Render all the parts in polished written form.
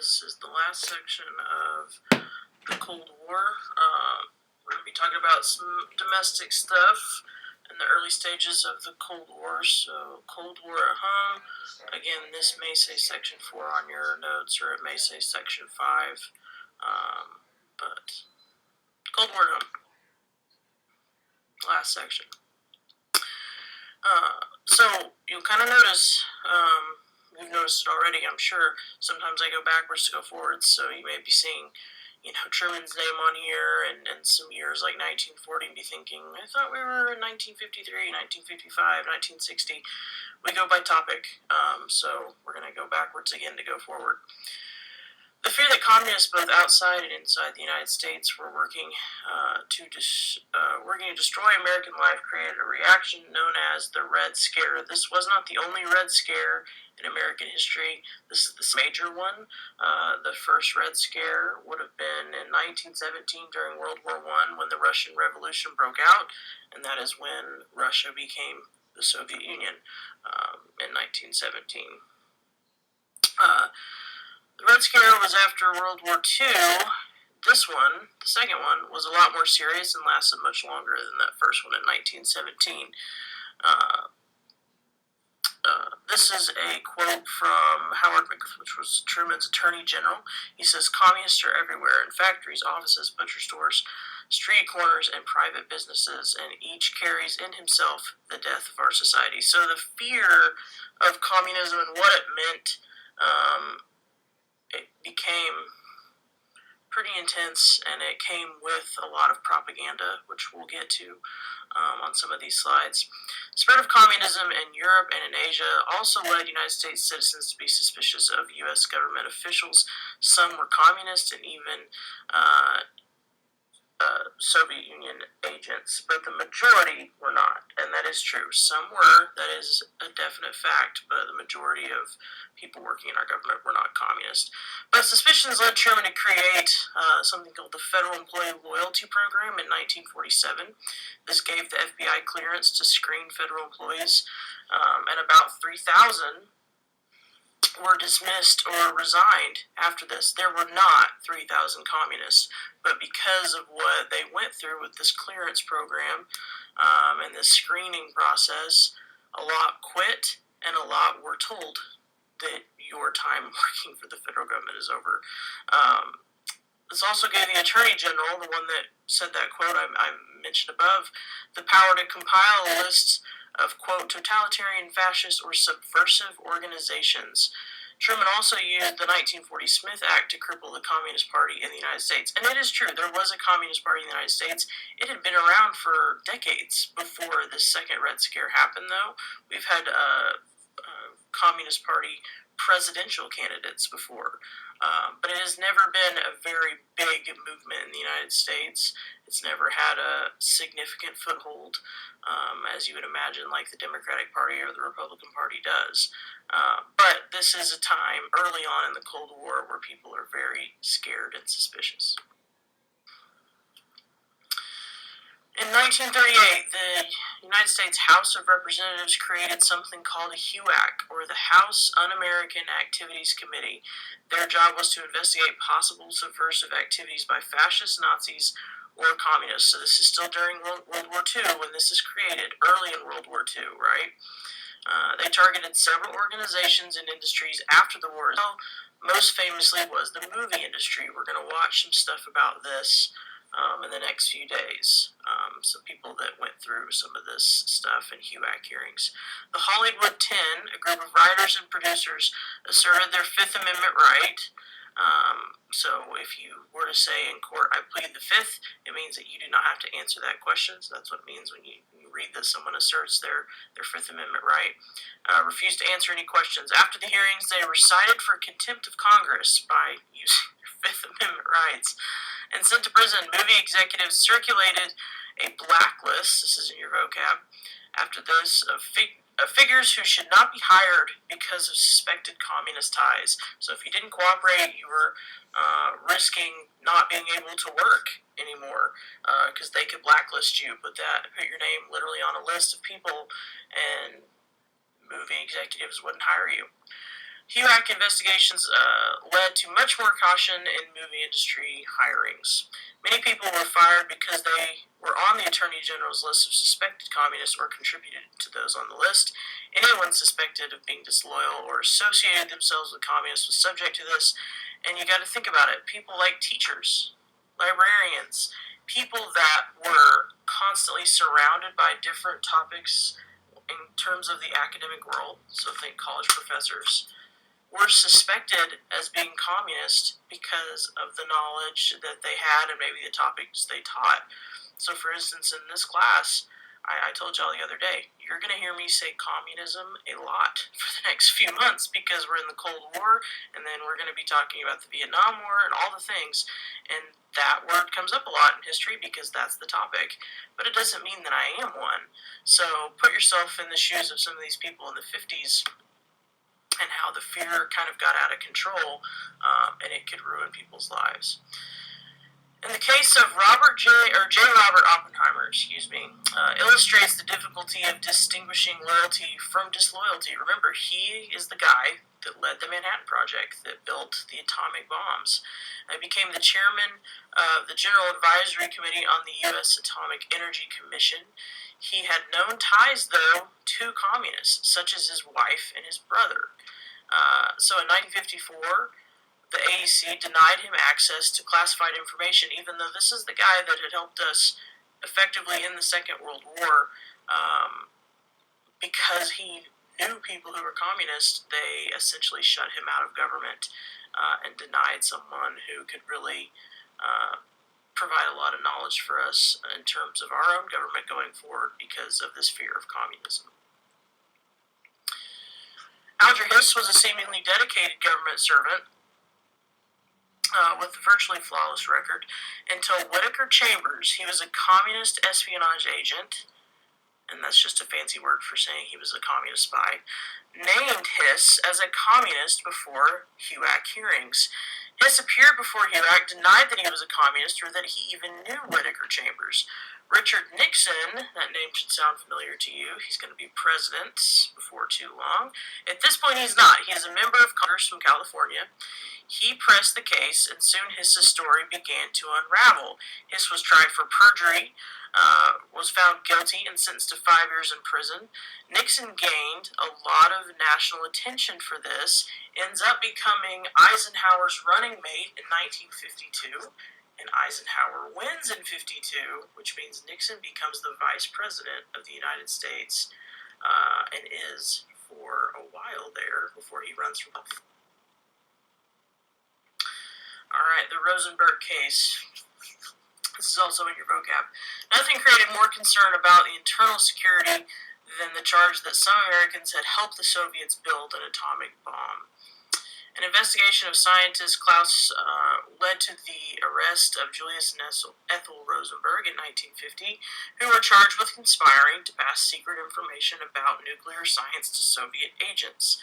this is the last section of the Cold War. We're going to be talking about some domestic stuff in the early stages of the Cold War. So, Cold War at home. Again, this may say Section 4 on your notes, or it may say Section 5. But Cold War at home. Last section. So, you'll kind of notice, you've noticed it already, I'm sure. Sometimes I go backwards to go forwards, so you may be seeing, Truman's name on here, and some years like 1940, and be thinking, I thought we were in 1953, 1955, 1960. We go by topic, so we're going to go backwards again to go forward. The fear that communists, both outside and inside the United States, were working to destroy American life created a reaction known as the Red Scare. This was not the only Red Scare in American history. This is the major one. The first Red Scare would have been in 1917 during World War I, when the Russian Revolution broke out, and that is when Russia became the Soviet Union in 1917. The Red Scare was after World War II. This one, the second one, was a lot more serious and lasted much longer than that first one in 1917. This is a quote from Howard McCarthy, which was Truman's Attorney General. He says, "Communists are everywhere, in factories, offices, butcher stores, street corners, and private businesses, and each carries in himself the death of our society." So the fear of communism and what it meant, it became pretty intense, and it came with a lot of propaganda, which we'll get to on some of these slides. The spread of communism in Europe and in Asia also led United States citizens to be suspicious of U.S. government officials. Some were communist and even Soviet Union agents, but the majority were not, and that is true. Some were, that is a definite fact, but the majority of people working in our government were not communist. But suspicions led Truman to create something called the Federal Employee Loyalty Program in 1947. This gave the FBI clearance to screen federal employees, and about 3,000 were dismissed or resigned after this. There were not 3,000 communists, but because of what they went through with this clearance program and this screening process, a lot quit and a lot were told that your time working for the federal government is over. This also gave the Attorney General, the one that said that quote I mentioned above, the power to compile a list of, quote, totalitarian, fascist, or subversive organizations. Truman also used the 1940 Smith Act to cripple the Communist Party in the United States. And it is true, there was a Communist Party in the United States. It had been around for decades before the second Red Scare happened, though. We've had Communist Party presidential candidates before. But it has never been a very big movement in the United States. It's never had a significant foothold, as you would imagine, like the Democratic Party or the Republican Party does. But this is a time early on in the Cold War where people are very scared and suspicious. In 1938, the United States House of Representatives created something called a HUAC, or the House Un-American Activities Committee. Their job was to investigate possible subversive activities by fascist Nazis or communists. So this is still during World War II when this is created, early in World War II, right? They targeted several organizations and industries after the war. So most famously was the movie industry. We're going to watch some stuff about this in the next few days. Some people that went through some of this stuff in HUAC hearings. The Hollywood 10, a group of writers and producers, asserted their Fifth Amendment right. So if you were to say in court, I plead the Fifth, it means that you do not have to answer that question. So that's what it means when you read that someone asserts their Fifth Amendment right. Refused to answer any questions. After the hearings, they were cited for contempt of Congress by using their Fifth Amendment rights and sent to prison. Movie executives circulated a blacklist, this is in your vocab, after this, of figures who should not be hired because of suspected communist ties. So if you didn't cooperate, you were risking not being able to work anymore because they could blacklist you, put your name literally on a list of people, and movie executives wouldn't hire you. HUAC investigations led to much more caution in movie industry hirings. Many people were fired because they were on the Attorney General's list of suspected communists or contributed to those on the list. Anyone suspected of being disloyal or associated themselves with communists was subject to this. And you got to think about it. People like teachers, librarians, people that were constantly surrounded by different topics in terms of the academic world, so think college professors, were suspected as being communist because of the knowledge that they had and maybe the topics they taught. So, for instance, in this class, I told y'all the other day, you're going to hear me say communism a lot for the next few months because we're in the Cold War, and then we're going to be talking about the Vietnam War and all the things. And that word comes up a lot in history because that's the topic. But it doesn't mean that I am one. So put yourself in the shoes of some of these people in the 50s and how the fear kind of got out of control, and it could ruin people's lives. In the case of J. Robert Oppenheimer, illustrates the difficulty of distinguishing loyalty from disloyalty. Remember, he is the guy that led the Manhattan Project, that built the atomic bombs. He became the chairman of the General Advisory Committee on the U.S. Atomic Energy Commission. He had known ties, though, to communists, such as his wife and his brother. So in 1954, the AEC denied him access to classified information, even though this is the guy that had helped us effectively in the Second World War. Because he knew people who were communists, they essentially shut him out of government and denied someone who could really provide a lot of knowledge for us in terms of our own government going forward because of this fear of communism. Alger Hiss was a seemingly dedicated government servant with a virtually flawless record until Whittaker Chambers. He was a communist espionage agent, and that's just a fancy word for saying he was a communist spy, named Hiss as a communist before HUAC hearings. Hiss appeared before HUAC, denied that he was a communist or that he even knew Whittaker Chambers. Richard Nixon, that name should sound familiar to you. He's going to be president before too long. At this point, he's not. He is a member of Congress from California. He pressed the case, and soon Hiss's story began to unravel. Hiss was tried for perjury, was found guilty and sentenced to 5 years in prison. Nixon gained a lot of national attention for this, ends up becoming Eisenhower's running mate in 1952, and Eisenhower wins in 52, which means Nixon becomes the vice president of the United States, and is for a while there before he runs for office. Alright, the Rosenberg case. This is also in your vocab. Nothing created more concern about the internal security than the charge that some Americans had helped the Soviets build an atomic bomb. An investigation of scientist Klaus led to the arrest of Julius and Ethel Rosenberg in 1950, who were charged with conspiring to pass secret information about nuclear science to Soviet agents.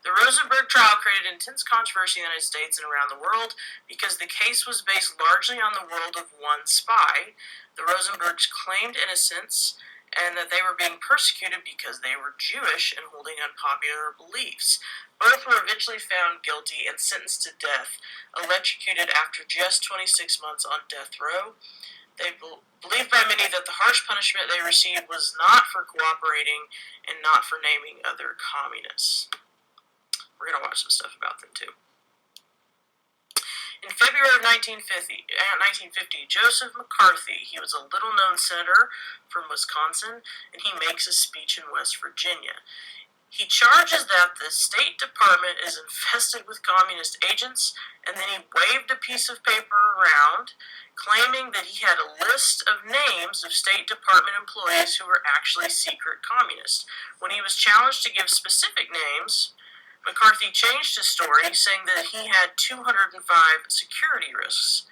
The Rosenberg trial created intense controversy in the United States and around the world because the case was based largely on the world of one spy. The Rosenbergs claimed innocence and that they were being persecuted because they were Jewish and holding unpopular beliefs. Both were eventually found guilty and sentenced to death, electrocuted after just 26 months on death row. They believed by many that the harsh punishment they received was not for cooperating and not for naming other communists. We're going to watch some stuff about them too. In February of 1950, Joseph McCarthy, he was a little-known senator from Wisconsin, and he makes a speech in West Virginia. He charges that the State Department is infested with communist agents, and then he waved a piece of paper around, claiming that he had a list of names of State Department employees who were actually secret communists. When he was challenged to give specific names, McCarthy changed his story, saying that he had 205 security risks.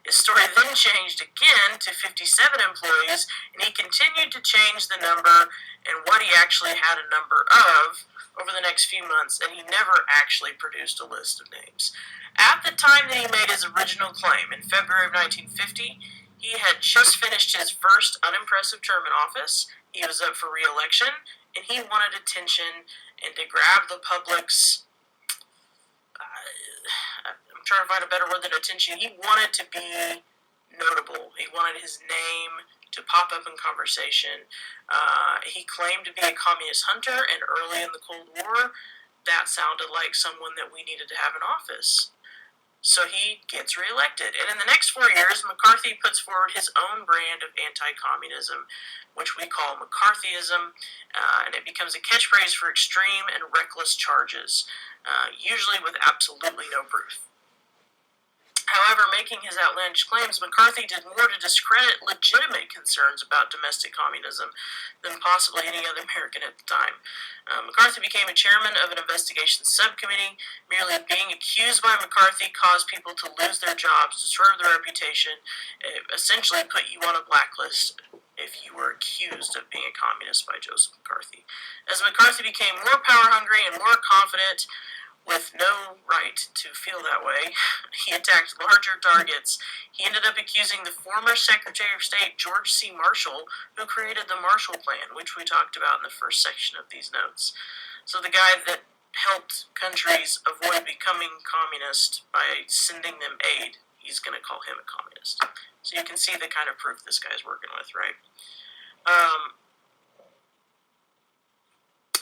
His story then changed again to 57 employees, and he continued to change the number and what he actually had a number of over the next few months, and he never actually produced a list of names. At the time that he made his original claim, in February of 1950, he had just finished his first unimpressive term in office. He was up for re-election, and he wanted attention and to grab the public's I'm trying to find a better word than attention. He wanted to be notable. He wanted his name to pop up in conversation. He claimed to be a communist hunter, and early in the Cold War, that sounded like someone that we needed to have in office. So he gets reelected. And in the next 4 years, McCarthy puts forward his own brand of anti-communism, which we call McCarthyism, and it becomes a catchphrase for extreme and reckless charges, usually with absolutely no proof. However, making his outlandish claims, McCarthy did more to discredit legitimate concerns about domestic communism than possibly any other American at the time. McCarthy became a chairman of an investigations subcommittee. Merely being accused by McCarthy caused people to lose their jobs, destroy their reputation, essentially put you on a blacklist if you were accused of being a communist by Joseph McCarthy. As McCarthy became more power-hungry and more confident, with no right to feel that way, he attacked larger targets. He ended up accusing the former Secretary of State, George C. Marshall, who created the Marshall Plan, which we talked about in the first section of these notes. So the guy that helped countries avoid becoming communist by sending them aid, he's going to call him a communist. So you can see the kind of proof this guy's working with, right?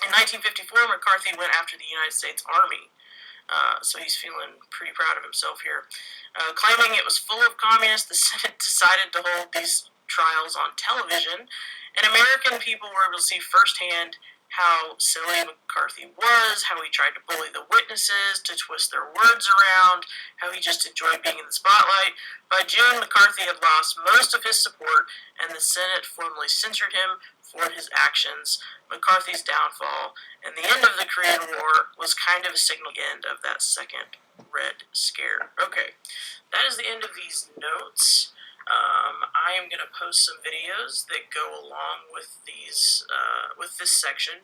In 1954, McCarthy went after the United States Army. So he's feeling pretty proud of himself here. Claiming it was full of communists, the Senate decided to hold these trials on television, and American people were able to see firsthand how silly McCarthy was, how he tried to bully the witnesses, to twist their words around, how he just enjoyed being in the spotlight. By June, McCarthy had lost most of his support, and the Senate formally censored him for his actions. McCarthy's downfall and the end of the Korean War was kind of a signal end of that second Red Scare. Okay, that is the end of these notes. I am going to post some videos that go along with these, with this section.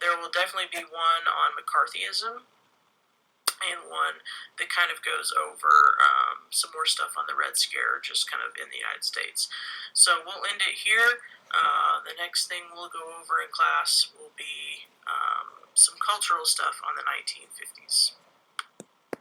There will definitely be one on McCarthyism and one that kind of goes over some more stuff on the Red Scare, just kind of in the United States. So we'll end it here. The next thing we'll go over in class will be some cultural stuff on the 1950s.